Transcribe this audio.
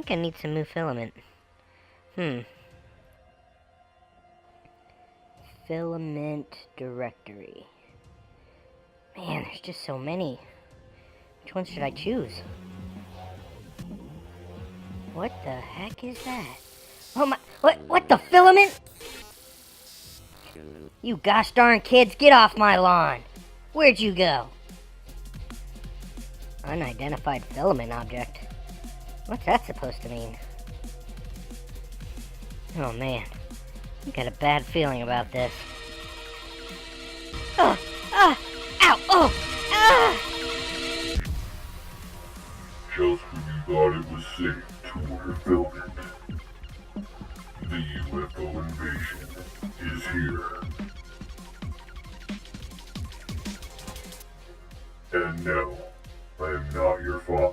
think I need some new filament. Filament directory. Man, there's just so many. Which one should I choose? What the heck is that? Oh my, what the filament? You gosh darn kids, get off my lawn! Where'd you go? Unidentified filament object. What's that supposed to mean? Oh man, I got a bad feeling about this. Ow, oh, ah! Just when you thought it was safe to order filament, the UFO invasion is here. And no, I am not your father.